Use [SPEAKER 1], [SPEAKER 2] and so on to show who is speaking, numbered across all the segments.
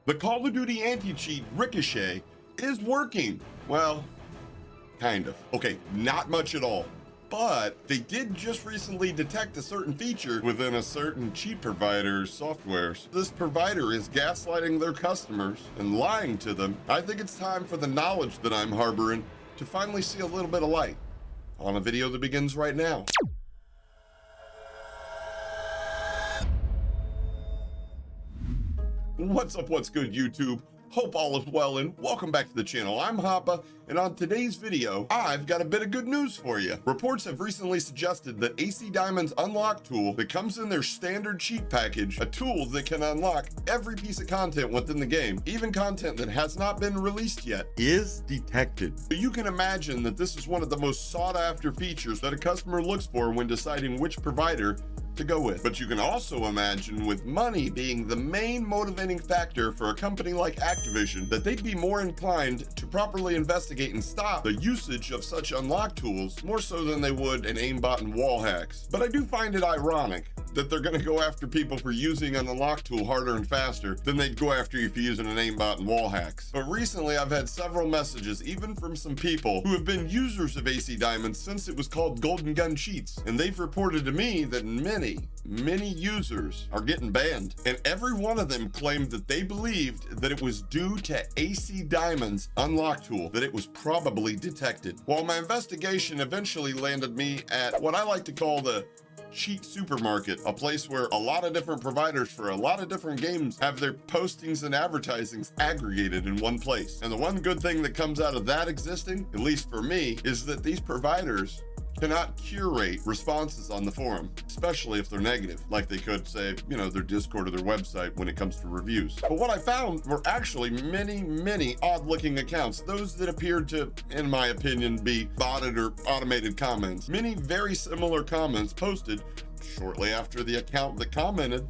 [SPEAKER 1] The Call of Duty anti-cheat Ricochet is working. Well, kind of. Okay, not much at all. But they did just recently detect a certain feature within a certain cheat provider's softwares. This provider is gaslighting their customers and lying to them. I think it's time for the knowledge that I'm harboring to finally see a little bit of light on a video that begins right now. What's up, what's good, YouTube? Hope all is well and welcome back to the channel. I'm Hapa, and on today's video, I've got a bit of good news for you. Reports have recently suggested that AC Diamond's Unlock tool that comes in their standard cheat package, a tool that can unlock every piece of content within the game, even content that has not been released yet, is detected. So you can imagine that this is one of the most sought after features that a customer looks for when deciding which provider to go with. But you can also imagine, with money being the main motivating factor for a company like Activision, that they'd be more inclined to properly investigate and stop the usage of such unlock tools more so than they would an aimbot and wall hacks. But I do find it ironic that they're going to go after people for using an unlock tool harder and faster than they'd go after you for using an aimbot and wall hacks. But recently I've had several messages, even from some people who have been users of AC Diamond since it was called Golden Gun Cheats, and they've reported to me that many users are getting banned, and every one of them claimed that they believed that it was due to AC Diamond's unlock tool that it was probably detected. While my investigation eventually landed me at what I like to call the cheat supermarket, a place where a lot of different providers for a lot of different games have their postings and advertisings aggregated in one place. And the one good thing that comes out of that existing, at least for me, is that these providers cannot curate responses on the forum, especially if they're negative, like they could say, their Discord or their website when it comes to reviews. But what I found were actually many odd-looking accounts, those that appeared to, in my opinion, be botted or automated comments. Many very similar comments posted shortly after the account that commented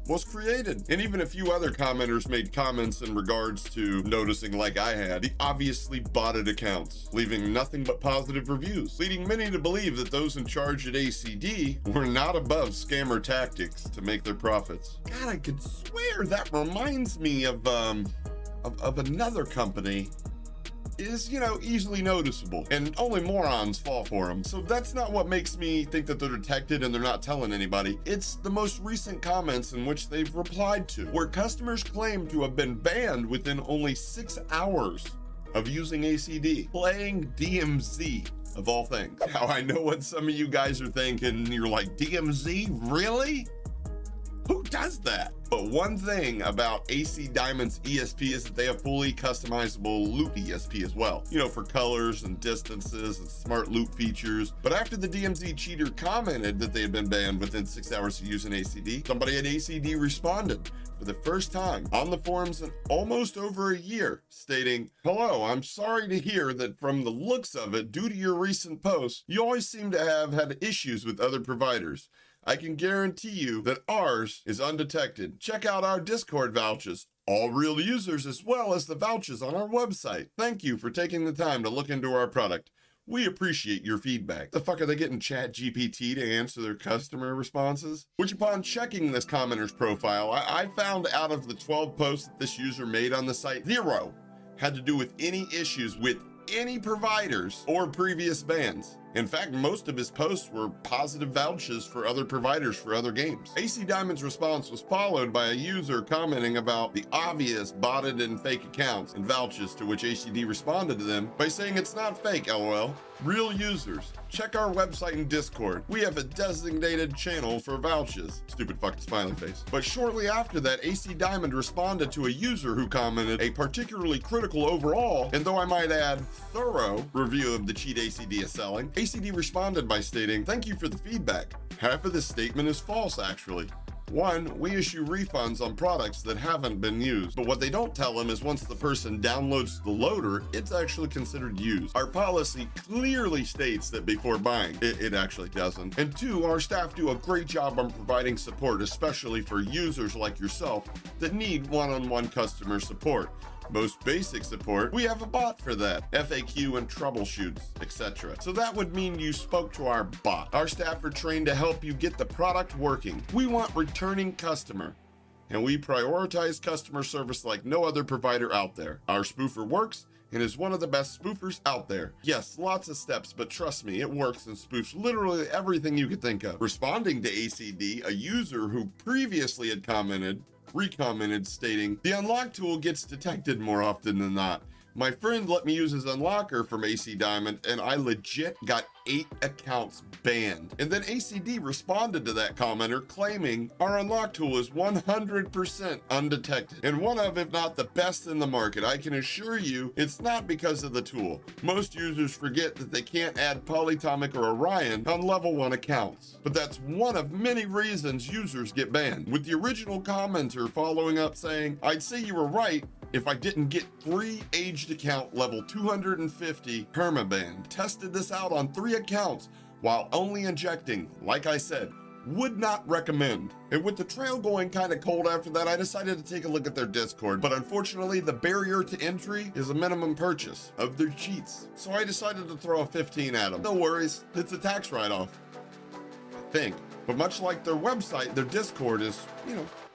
[SPEAKER 1] was created. And even a few other commenters made comments in regards to noticing, like I had, the obviously botted accounts, leaving nothing but positive reviews, leading many to believe that those in charge at ACD were not above scammer tactics to make their profits. God, I could swear that reminds me of another company. Is, easily noticeable, and only morons fall for them. So that's not what makes me think that they're detected and they're not telling anybody. It's the most recent comments in which they've replied to, where customers claim to have been banned within only 6 hours of using ACD, playing DMZ of all things. Now, I know what some of you guys are thinking. You're like, DMZ, really? Who does that? But one thing about AC Diamond's ESP is that they have fully customizable loot ESP as well, for colors and distances and smart loot features. But after the DMZ cheater commented that they had been banned within 6 hours of using ACD, somebody at ACD responded for the first time on the forums in almost over a year, stating, "Hello, I'm sorry to hear that from the looks of it, due to your recent posts, you always seem to have had issues with other providers. I can guarantee you that ours is undetected. Check out our Discord vouchers, all real users, as well as the vouchers on our website. Thank you for taking the time to look into our product. We appreciate your feedback." The fuck are they getting ChatGPT to answer their customer responses? Which, upon checking this commenter's profile, I found out of the 12 posts that this user made on the site, 0 had to do with any issues with any providers or previous bans. In fact, most of his posts were positive vouchers for other providers for other games. AC Diamond's response was followed by a user commenting about the obvious botted and fake accounts and vouchers, to which ACD responded to them by saying, "It's not fake, LOL. Real users. Check our website and Discord. We have a designated channel for vouchers." Stupid fucking smiley face. But shortly after that, AC Diamond responded to a user who commented a particularly critical overall, and though I might add, thorough review of the cheat ACD is selling. ACD responded by stating, "Thank you for the feedback. Half of this statement is false, actually. 1, we issue refunds on products that haven't been used, but what they don't tell them is once the person downloads the loader, it's actually considered used. Our policy clearly states that before buying. It actually doesn't. And 2, our staff do a great job on providing support, especially for users like yourself that need one-on-one customer support. Most basic support, we have a bot for that, FAQ and troubleshoots, etc. So that would mean you spoke to our bot. Our staff are trained to help you get the product working. We want returning customer. and we prioritize customer service like no other provider out there. Our spoofer works and is one of the best spoofers out there. Yes, lots of steps, but trust me, it works and spoofs literally everything you could think of. Responding to ACD, a user who previously had recommented stating, the unlock tool gets detected more often than not. My friend let me use his unlocker from AC Diamond, and I legit got 8 accounts banned. And then ACD responded to that commenter claiming our unlock tool is 100% undetected and one of, if not the best in the market. I can assure you it's not because of the tool. Most users forget that they can't add Polytomic or Orion on level 1 accounts. But that's one of many reasons users get banned. With the original commenter following up saying, I'd say you were right if I didn't get 3 aged account level 250 permabanned. Tested this out on 3 accounts while only injecting, like I said, would not recommend. And with the trail going kind of cold after that, I decided to take a look at their Discord, but unfortunately the barrier to entry is a minimum purchase of their cheats. So I decided to throw a 15 at them. No worries, it's a tax write-off, I think. But much like their website, their Discord is,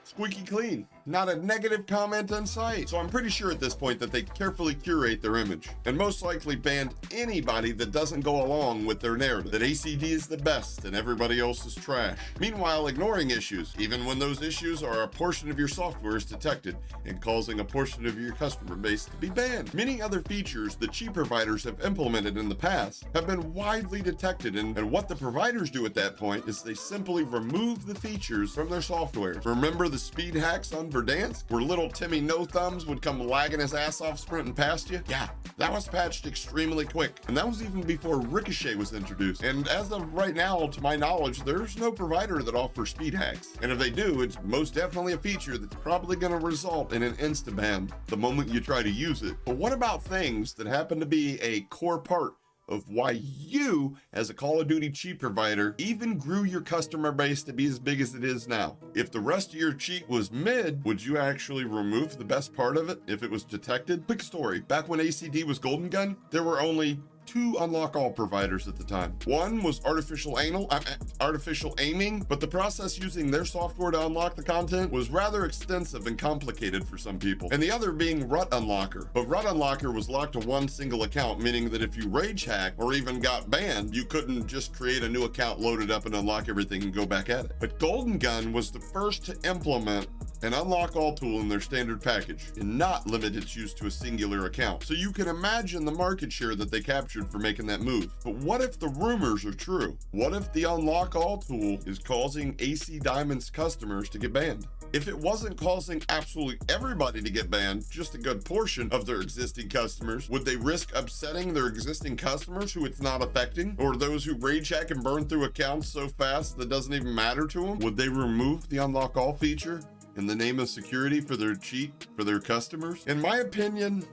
[SPEAKER 1] squeaky clean. Not a negative comment in sight. So I'm pretty sure at this point that they carefully curate their image and most likely banned anybody that doesn't go along with their narrative that ACD is the best and everybody else is trash. Meanwhile, ignoring issues, even when those issues are a portion of your software is detected and causing a portion of your customer base to be banned. Many other features that cheat providers have implemented in the past have been widely detected, and what the providers do at that point is they simply remove the features from their software. Remember the speed hacks on Verdansk, where little Timmy No Thumbs would come lagging his ass off sprinting past you? Yeah, that was patched extremely quick, and that was even before Ricochet was introduced. And as of right now, to my knowledge, there's no provider that offers speed hacks. And if they do, it's most definitely a feature that's probably going to result in an insta-ban the moment you try to use it. But what about things that happen to be a core part of why you, as a Call of Duty cheat provider, even grew your customer base to be as big as it is now? If the rest of your cheat was mid, would you actually remove the best part of it if it was detected? Quick story, back when ACD was Golden Gun, there were only 2 Unlockall providers at the time. One was artificial aiming, but the process using their software to unlock the content was rather extensive and complicated for some people. And the other being Rut Unlocker. But Rut Unlocker was locked to one single account, meaning that if you rage hack or even got banned, you couldn't just create a new account, load it up, and unlock everything and go back at it. But Golden Gun was the first to implement an Unlockall tool in their standard package and not limit its use to a singular account. So you can imagine the market share that they captured for making that move. But what if the rumors are true? What if the Unlockall tool is causing AC Diamond's customers to get banned? If it wasn't causing absolutely everybody to get banned, just a good portion of their existing customers, would they risk upsetting their existing customers who it's not affecting? Or those who rage hack and burn through accounts so fast that doesn't even matter to them? Would they remove the Unlockall feature in the name of security for their cheat, for their customers? In my opinion,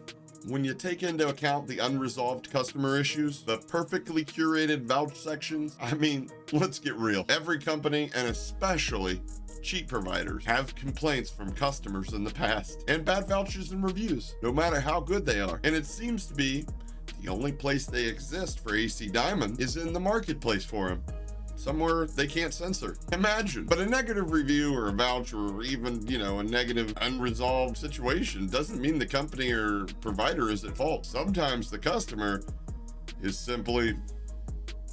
[SPEAKER 1] when you take into account the unresolved customer issues, the perfectly curated vouch sections, I mean, let's get real. Every company, and especially cheat providers, have complaints from customers in the past and bad vouchers and reviews, no matter how good they are. And it seems to be the only place they exist for AC Diamond is in the marketplace for them. Somewhere they can't censor. Imagine. But a negative review or a voucher or even, a negative unresolved situation doesn't mean the company or provider is at fault. Sometimes the customer is simply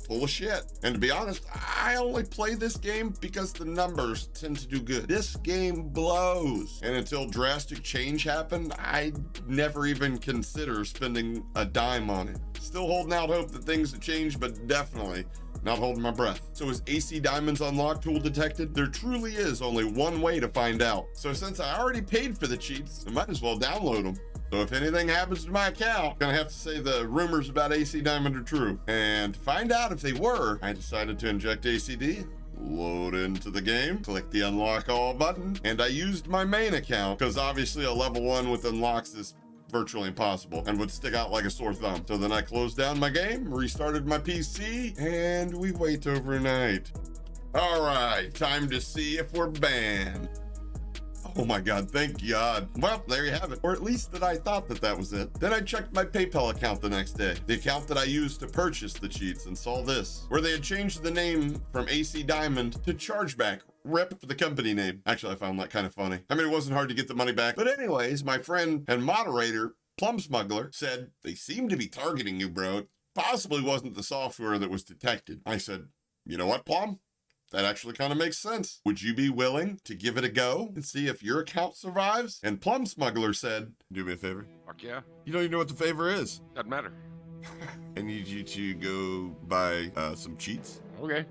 [SPEAKER 1] full of shit. And to be honest, I only play this game because the numbers tend to do good. This game blows. And until drastic change happened, I'd never even consider spending a dime on it. Still holding out hope that things have changed, but definitely not holding my breath. So is AC Diamond's unlock tool detected? There truly is only one way to find out. So since I already paid for the cheats, I might as well download them. So if anything happens to my account, I'm gonna have to say the rumors about AC Diamond are true. And to find out if they were, I decided to inject ACD, load into the game, click the unlock all button, and I used my main account because obviously a level 1 with unlocks is virtually impossible and would stick out like a sore thumb. So then I closed down my game, restarted my PC, and we wait overnight. All right, time to see if we're banned. Oh my God, thank God. Well, there you have it. Or at least that I thought that that was it. Then I checked my PayPal account the next day, the account that I used to purchase the cheats, and saw this, where they had changed the name from AC Diamond to Chargeback. Rip for the company name. Actually, I found that kind of funny. I mean, it wasn't hard to get the money back. But anyways, my friend and moderator, Plum Smuggler, said, they seem to be targeting you, bro. It possibly wasn't the software that was detected. I said, you know what, Plum? That actually kind of makes sense. Would you be willing to give it a go and see if your account survives? And Plum Smuggler said, do me a favor.
[SPEAKER 2] Fuck yeah.
[SPEAKER 1] You don't even know what the favor is.
[SPEAKER 2] Doesn't matter.
[SPEAKER 1] I need you to go buy some cheats.
[SPEAKER 2] Okay.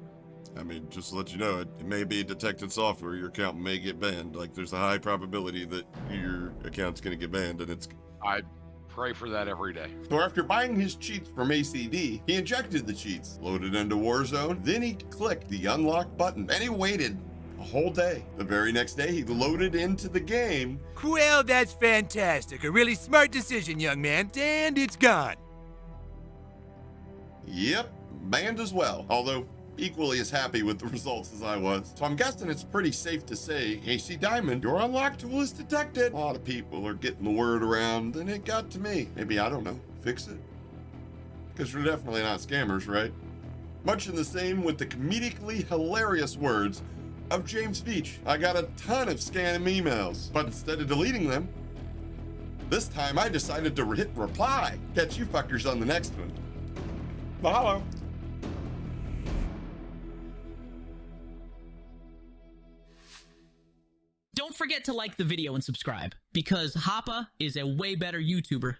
[SPEAKER 1] I mean, just to let you know, it may be detected software. Your account may get banned. Like, there's a high probability that your account's going to get banned, and it's...
[SPEAKER 2] I pray for that every day.
[SPEAKER 1] So after buying his cheats from ACD, he injected the cheats, loaded into Warzone, then he clicked the unlock button, and he waited a whole day. The very next day, he loaded into the game.
[SPEAKER 3] Well, that's fantastic. A really smart decision, young man. And it's gone.
[SPEAKER 1] Yep, banned as well. Although, equally as happy with the results as I was. So I'm guessing it's pretty safe to say, AC Diamond, your unlock tool is detected. A lot of people are getting the word around, and it got to me. Maybe, I don't know, fix it? Because we're definitely not scammers, right? Much in the same with the comedically hilarious words of James Beach. I got a ton of scam emails, but instead of deleting them, this time I decided to hit reply. Catch you fuckers on the next one. Mahalo.
[SPEAKER 4] Don't forget to like the video and subscribe, because Hapa is a way better YouTuber